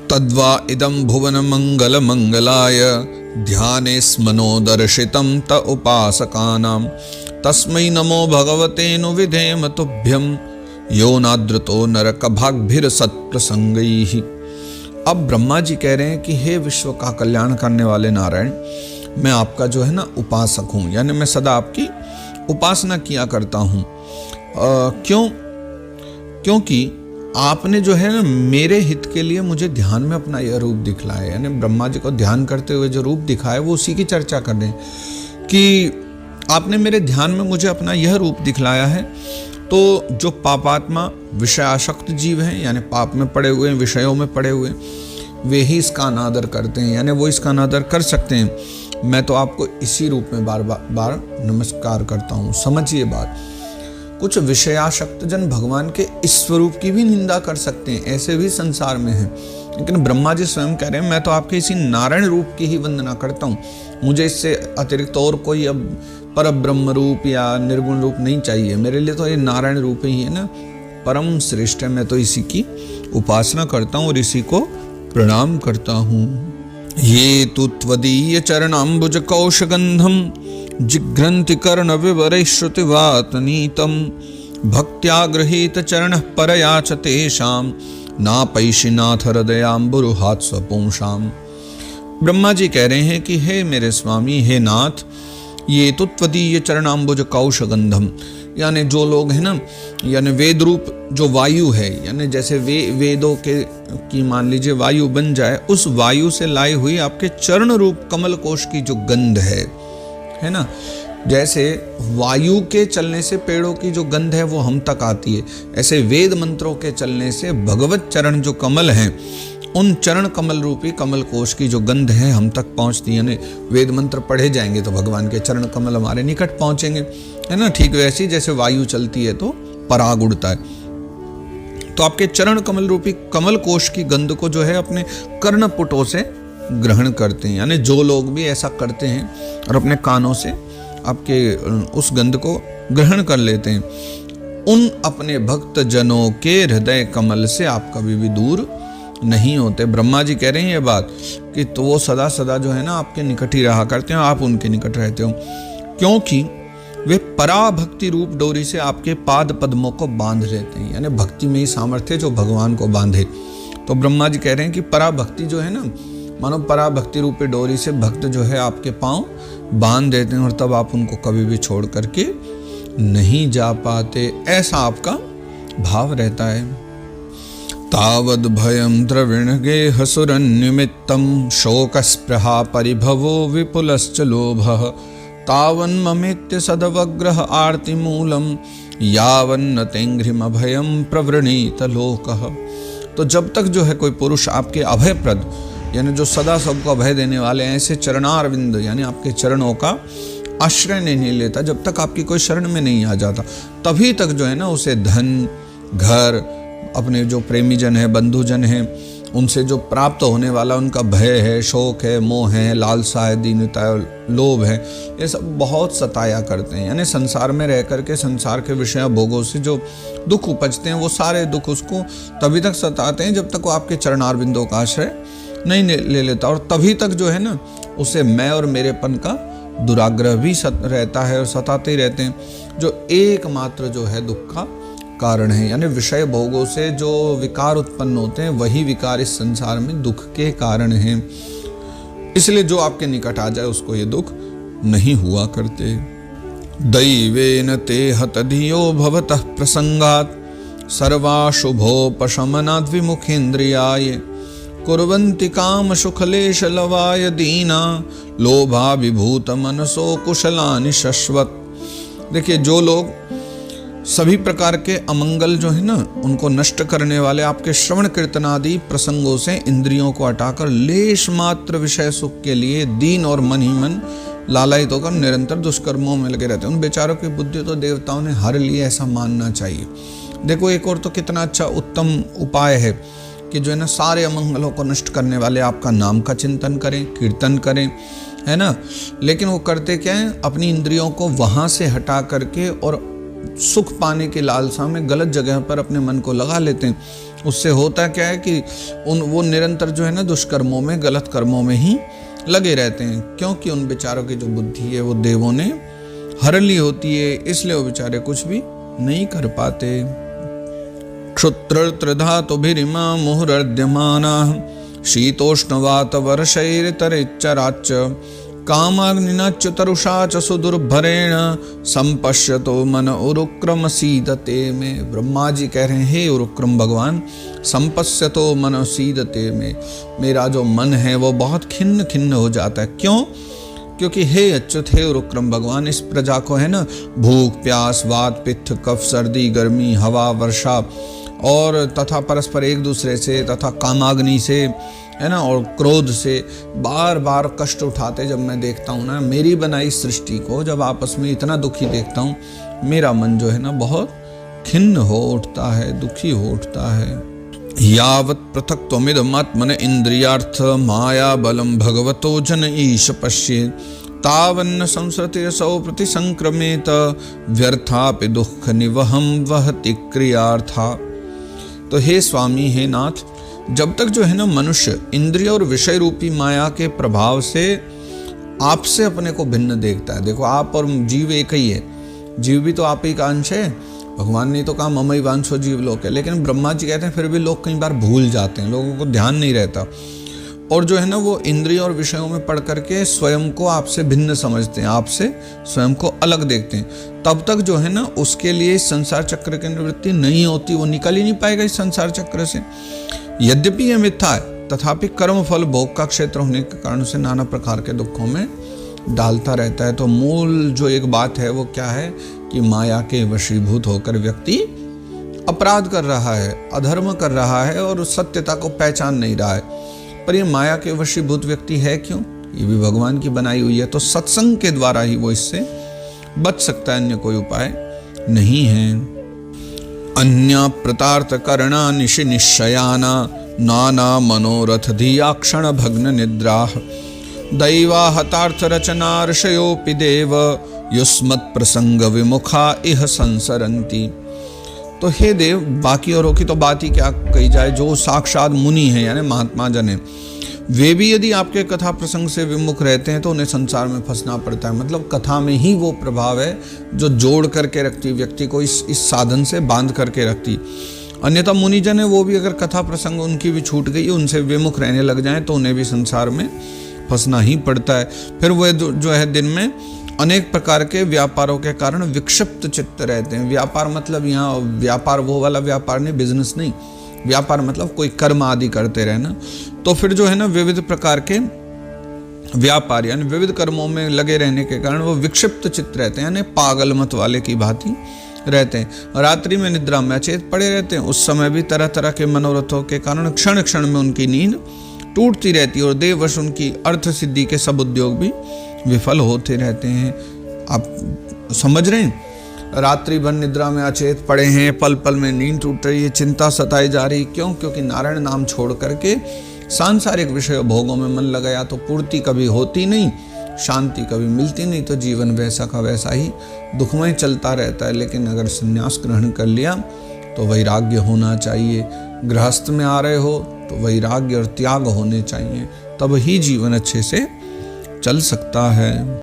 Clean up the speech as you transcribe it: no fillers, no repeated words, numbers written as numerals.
तद्वा इदं भुवन मंगल मंगलाय ध्याने स्मनो दर्शितं त उपासकानां तस्मै नमो भगवते नु विधेम तुभ्यं यो नाद्रतो नरकभाग्भिर सत्प्रसंगैः। अब ब्रह्मा जी कह रहे हैं कि हे विश्व का कल्याण करने वाले नारायण, मैं आपका जो है ना उपासक हूँ, यानी मैं सदा आपकी उपासना किया करता हूँ। क्योंकि आपने जो है ना मेरे हित के लिए मुझे ध्यान में अपना यह रूप दिखलाया, यानी ब्रह्मा जी को ध्यान करते हुए जो रूप दिखाया वो उसी की चर्चा कर रहे हैं कि आपने मेरे ध्यान में मुझे अपना यह रूप दिखलाया है। तो जो पापात्मा विषयासक्त जीव हैं, यानी पाप में पड़े हुए, विषयों में पड़े हुए, वे ही इसका अनादर करते हैं, यानी वो इसका अनादर कर सकते हैं। मैं तो आपको इसी रूप में बार बार नमस्कार करता हूँ। समझिए बात, कुछ विषयासक्त जन भगवान के इस स्वरूप की भी निंदा कर सकते हैं, ऐसे भी संसार में हैं, लेकिन ब्रह्मा जी स्वयं कह रहे हैं मैं तो आपके इसी नारायण रूप की ही वंदना करता हूँ, मुझे इससे अतिरिक्त और कोई अब पर ब्रह्म रूप या निर्गुण रूप नहीं चाहिए, मेरे लिए तो ये नारायण रूप ही है ना, परम श्रेष्ठ है, मैं तो इसी की उपासना करता हूँ और इसी को प्रणाम करता हूँ। ये तु त्वदीय चरणाम्बुज कौशगंधम जिघ्रन्ति कर्ण विवरै श्रुतिवातनीतं भक्त्या गृहीत चरण परया च तेषां नापैषि नाथ हृदयाम्बुरुहात् स्वपुंसाम्। ब्रह्मा जी कह रहे हैं कि हे मेरे स्वामी, हे नाथ, ये तो त्वदीय चरणाम्बुज कौशगंधम, यानी जो लोग हैं ना, यानी वेद रूप जो वायु है, यानी जैसे वेदों के की मान लीजिए वायु बन जाए, उस वायु से लाई हुई आपके चरण रूप कमल कोश की जो गंध है ना, जैसे वायु के चलने से पेड़ों की जो गंध है वो हम तक आती है, ऐसे वेद मंत्रों के चलने से भगवत चरण जो कमल हैं, उन चरण कमल रूपी कमल कोश की जो गंध है हम तक पहुंचती है। यानी वेद मंत्र पढ़े जाएंगे तो भगवान के चरण कमल हमारे निकट पहुंचेंगे, है ना। ठीक वैसी जैसे वायु चलती है तो पराग उड़ता है, तो आपके चरण कमल रूपी कमल कोश की गंध को जो है अपने कर्णपुटों से ग्रहण करते हैं, यानी जो लोग भी ऐसा करते हैं और अपने कानों से आपके उस गंध को ग्रहण कर लेते हैं, उन अपने भक्त जनों के हृदय कमल से आप कभी भी दूर नहीं होते। ब्रह्मा जी कह रहे हैं ये बात कि तो वो सदा सदा जो है ना आपके निकट ही रहा करते हो, आप उनके निकट रहते हो, क्योंकि वे पराभक्ति रूप डोरी से आपके पाद पद्मों को बांध लेते हैं, यानी भक्ति में ही सामर्थ्य जो भगवान को बांधे। तो ब्रह्मा जी कह रहे हैं कि पराभक्ति जो है ना, मानो पराभक्ति रूपी डोरी से भक्त जो है आपके पांव बांध देते हैं और तब आप उनको कभी भी छोड़ करके नहीं जा पाते, ऐसा आपका भाव रहता है। तावद भयं द्रविणगे हसुरन्निमित्तं शोकस्पृहा परिभवो विपुलश्च लोभः तावन्ममेत्य सदवग्रह आर्तिमूलं यावन्न तेंघ्रिम भयं प्रवृणीत लोकः। तो जब तक जो है कोई पुरुष आपके अभयप्रद, यानी जो सदा सबको अभय देने वाले ऐसे चरणारविंद, यानी आपके चरणों का आश्रय नहीं लेता, जब तक आपकी कोई शरण में नहीं आ जाता, तभी तक जो है ना उसे धन, घर, अपने जो प्रेमी जन है, बंधुजन है, उनसे जो प्राप्त होने वाला उनका भय है, शोक है, मोह है, लालसा है, दीनता है, लोभ है, ये सब बहुत सताया करते हैं। यानी संसार में रह करके संसार के विषय भोगों से जो दुख उपजते हैं वो सारे दुख उसको तभी तक सताते हैं जब तक वो आपके चरणारविंदों का आश्रय नहीं ले लेता, और तभी तक जो है ना उसे मैं और मेरेपन का दुराग्रह भी रहता है और सताते ही रहते हैं, जो एकमात्र जो है दुख का कारण है। यानी विषय भोगों से जो विकार उत्पन्न होते हैं वही विकार इस संसार में दुख के कारण हैं, इसलिए जो आपके निकट आ जाए उसको ये दुख नहीं हुआ करते। दैवेन ते हतधियो भवतः प्रसंगात् सर्वाशुभोपशमनाद् विमुखेन्द्रियाय कुर्वन्ति काम सुखलेश लवाय दीना लोभा विभूत मनसो कुशलानि शश्वत। देखिए, जो लोग सभी प्रकार के अमंगल जो है ना उनको नष्ट करने वाले आपके श्रवण कीर्तन आदि प्रसंगों से इंद्रियों को हटाकर लेश मात्र विषय सुख के लिए दीन और मन ही मन लालायित होकर निरंतर दुष्कर्मों में लगे रहते हैं, उन बेचारों की बुद्धि तो देवताओं ने हर ली, ऐसा मानना चाहिए। देखो, एक और तो कितना अच्छा उत्तम उपाय है कि जो है ना सारे अमंगलों को नष्ट करने वाले आपका नाम का चिंतन करें, कीर्तन करें, है ना। लेकिन वो करते क्या है, अपनी इंद्रियों को वहाँ से हटा करके और सुख पाने की लालसा में गलत जगह पर अपने मन को लगा लेते हैं। उससे होता क्या है कि वो निरंतर जो है ना दुष्कर्मों में, गलत कर्मों में ही लगे रहते हैं, क्योंकि उन बेचारों की जो बुद्धि है वो देवों ने हर ली होती है, इसलिए वो बेचारे कुछ भी नहीं कर पाते। क्षुत्रधातुभिरिमा मुहुरद्यमानाः शीतोष्णवातवर्षैरितरेच्चराच्च कामाग्निनाच्युतरुषा च सुदुर्भरेण संपश्यतो मन उरुक्रम सीदते में। ब्रह्मा जी कह रहे हैं, हे उरुक्रम भगवान, संपश्यतो मन सीदते में, मेरा जो मन है वो बहुत खिन्न खिन्न हो जाता है। क्यों? क्योंकि हे अच्युत, हे उरुक्रम भगवान, इस प्रजा को है ना भूख प्यास वात पित्त कफ सर्दी गर्मी हवा वर्षा और तथा परस्पर एक दूसरे से तथा कामाग्नि से है ना और क्रोध से बार बार कष्ट उठाते जब मैं देखता हूँ ना मेरी बनाई सृष्टि को, जब आपस में इतना दुखी देखता हूँ, मेरा मन जो है ना बहुत खिन्न हो उठता है, दुखी हो उठता है। यावत् पृथक त्वमिदमात्मन इंद्रियार्थ माया बलम भगवतो जन ईश पश्ये तावन्न संसृतिरसौ प्रतिसंक्रमेत व्यर्थापि दुख निवहम वहति क्रियार्था। तो हे स्वामी, हे नाथ, जब तक जो है ना मनुष्य इंद्रिय और विषय रूपी माया के प्रभाव से आपसे अपने को भिन्न देखता है। देखो, आप और जीव एक ही है, जीव भी तो आप ही का अंश है। भगवान ने तो कहा ममई वांछो जीव लोक है, लेकिन ब्रह्मा जी कहते हैं फिर भी लोग कई बार भूल जाते हैं, लोगों को ध्यान नहीं रहता और जो है ना वो इंद्रियों और विषयों में पढ़ करके स्वयं को आपसे भिन्न समझते हैं, आपसे स्वयं को अलग देखते हैं। तब तक जो है ना उसके लिए इस संसार चक्र की निवृत्ति नहीं होती, वो निकल ही नहीं पाएगा इस संसार चक्र से। यद्यपि यह मिथ्या है, तथापि कर्म फल भोग का क्षेत्र होने के कारण से नाना प्रकार के दुखों में डालता रहता है। तो मूल जो एक बात है वो क्या है कि माया के वशीभूत होकर व्यक्ति अपराध कर रहा है, अधर्म कर रहा है और उस सत्यता को पहचान नहीं रहा है। पर ये माया के वशीभूत व्यक्ति है क्यों? ये भी भगवान की बनाई हुई है, तो सत्संग के द्वारा ही वो इससे बच सकता है, अन्य कोई उपाय नहीं है। अन्य प्रतार्थ करना निशि निश्चयाना नाना मनोरथ धिया क्षण भग्न निद्राह दैवा हतार्थ रचना ऋषयोपि देव युष्मत् प्रसंग विमुखा इह संसरंती। तो हे देव, बाकी औरों की तो बात ही क्या कही जाए, जो साक्षात मुनि हैं यानी महात्मा जन हैं, वे भी यदि आपके कथा प्रसंग से विमुख रहते हैं तो उन्हें संसार में फंसना पड़ता है। मतलब कथा में ही वो प्रभाव है जो जोड़ करके रखती, व्यक्ति को इस साधन से बांध करके रखती। अन्यथा मुनिजन है, वो भी अगर कथा प्रसंग उनकी भी छूट गई, उनसे विमुख रहने लग जाएं तो उन्हें भी संसार में फंसना ही पड़ता है। फिर वह जो है दिन में अनेक प्रकार के व्यापारों के कारण विक्षिप्त चित्त रहते हैं। व्यापार मतलब यहाँ व्यापार वो वाला व्यापार नहीं, बिजनेस नहीं, व्यापार मतलब कोई कर्म आदि करते रहना। तो फिर जो है ना विविध प्रकार के व्यापार यानी विविध कर्मों में लगे रहने के कारण वो विक्षिप्त चित्त रहते हैं, यानी पागल मत वाले की भांति रहते हैं। रात्रि में निद्रा में अचेत पड़े रहते हैं, उस समय भी तरह तरह के मनोरथों के कारण क्षण क्षण में उनकी नींद टूटती रहती है और देववश उनकी अर्थ सिद्धि के सब उद्योग भी विफल होते रहते हैं। आप समझ रहे हैं, रात्रि भर निद्रा में अचेत पड़े हैं, पल पल में नींद टूट रही है, चिंता सताई जा रही। क्यों? क्योंकि नारायण नाम छोड़ करके सांसारिक विषय भोगों में मन लगाया तो पूर्ति कभी होती नहीं, शांति कभी मिलती नहीं, तो जीवन वैसा का वैसा ही दुखमय चलता रहता है। लेकिन अगर संन्यास ग्रहण कर लिया तो वैराग्य होना चाहिए। गृहस्थ में आ रहे हो तो वैराग्य और त्याग होने चाहिए, तब ही जीवन अच्छे से चल सकता है।